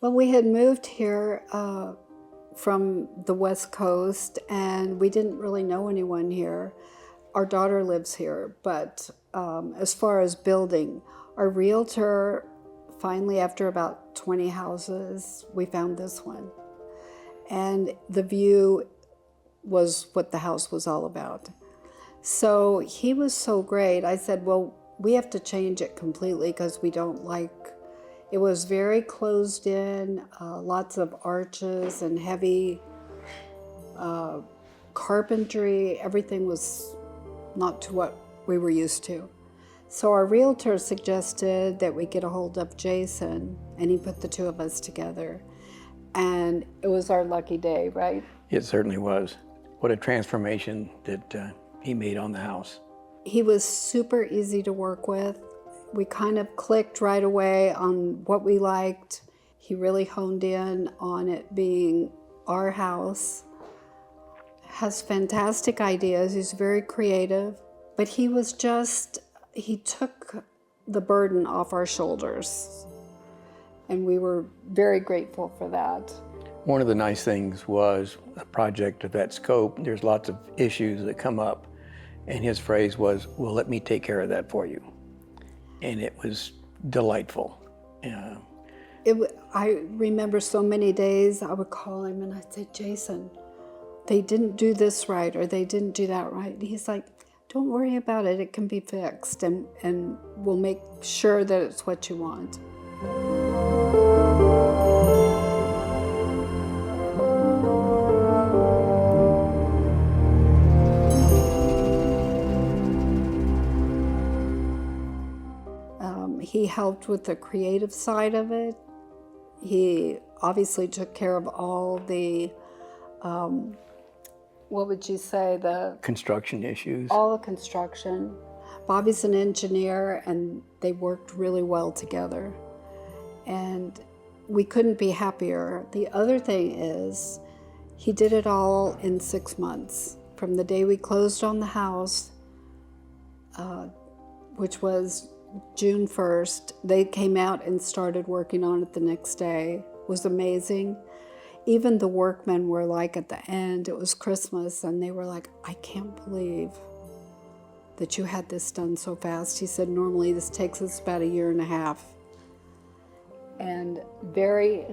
Well, we had moved here from the West Coast, and we didn't really know anyone here. Our daughter lives here, but as far as building, our realtor finally, after about 20 houses, we found this one. And the view was what the house was all about. So he was so great. I said, well, we have to change it completely because we don't like, it was very closed in, lots of arches and heavy carpentry. Everything was not to what we were used to. So our realtor suggested that we get a hold of Jason, and he put the two of us together. And it was our lucky day, right? It certainly was. What a transformation that he made on the house. He was super easy to work with. We kind of clicked right away on what we liked. He really honed in on it being our house. Has fantastic ideas. He's very creative. But he was just, he took the burden off our shoulders. And we were very grateful for that. One of the nice things was a project of that scope, there's lots of issues that come up. And his phrase was, well, let me take care of that for you. And it was delightful. I remember so many days I would call him and I'd say, Jason, they didn't do this right or they didn't do that right. And he's like, don't worry about it, it can be fixed and we'll make sure that it's what you want. He helped with the creative side of it. He obviously took care of all the, what would you say, the construction issues. All the construction. Bobby's an engineer and they worked really well together. And we couldn't be happier. The other thing is, he did it all in 6 months. From the day we closed on the house, which was June 1st, they came out and started working on it the next day. It was amazing. Even the workmen were like, at the end, it was Christmas, and they were like, I can't believe that you had this done so fast. He said, normally this takes us about 1.5 years. And very...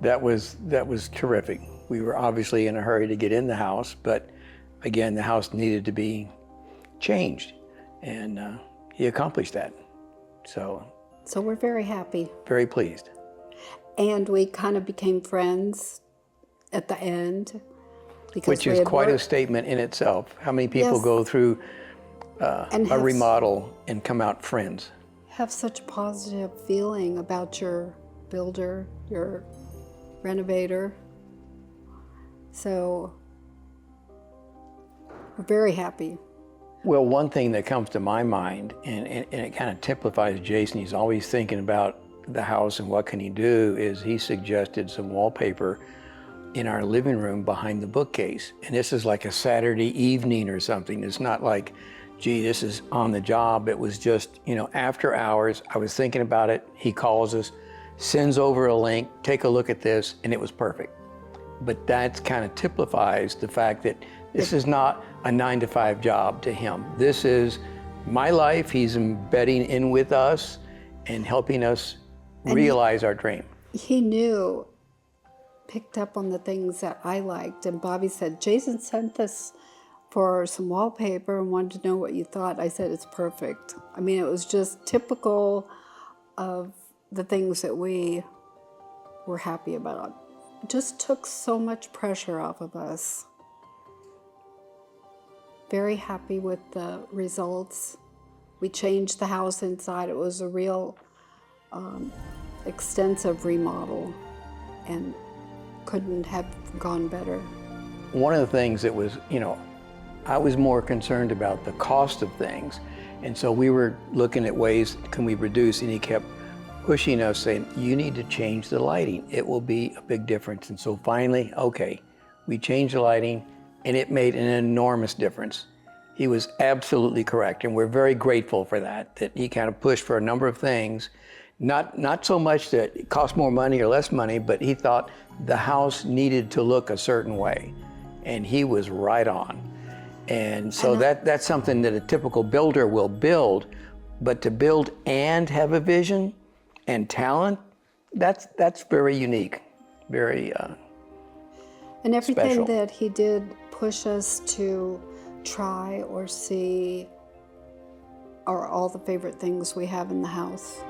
That was terrific. We were obviously in a hurry to get in the house, but again, the house needed to be changed. And he accomplished that. So we're very happy. Very pleased. And we kind of became friends at the end. Which is quite a statement in itself. How many people go through a remodel and come out friends? Have such a positive feeling about your builder, your renovator. So we're very happy. Well, one thing that comes to my mind, and it kind of typifies Jason, he's always thinking about the house and what can he do, is he suggested some wallpaper in our living room behind the bookcase. And this is like a Saturday evening or something. It's not like, gee, this is on the job. It was just, after hours, I was thinking about it. He calls us, sends over a link, take a look at this, and it was perfect. But that kind of typifies the fact that this is not a 9-to-5 job to him. This is my life. He's embedding in with us and helping us realize our dream. He knew, picked up on the things that I liked. And Bobby said, Jason sent this for some wallpaper and wanted to know what you thought. I said, it's perfect. I mean, it was just typical of the things that we were happy about. It just took so much pressure off of us. Very happy with the results. We changed the house inside. It was a real extensive remodel and couldn't have gone better. One of the things that was, I was more concerned about the cost of things. And so we were looking at ways, can we reduce? And he kept pushing us, saying, you need to change the lighting. It will be a big difference. And so finally, okay, we changed the lighting, and it made an enormous difference. He was absolutely correct, and we're very grateful for that he kind of pushed for a number of things. Not so much that it cost more money or less money, but he thought the house needed to look a certain way, and he was right on. And so that's something that a typical builder will build, but to build and have a vision and talent, that's very unique, very And everything special. that he did push us to try or see are all the favorite things we have in the house.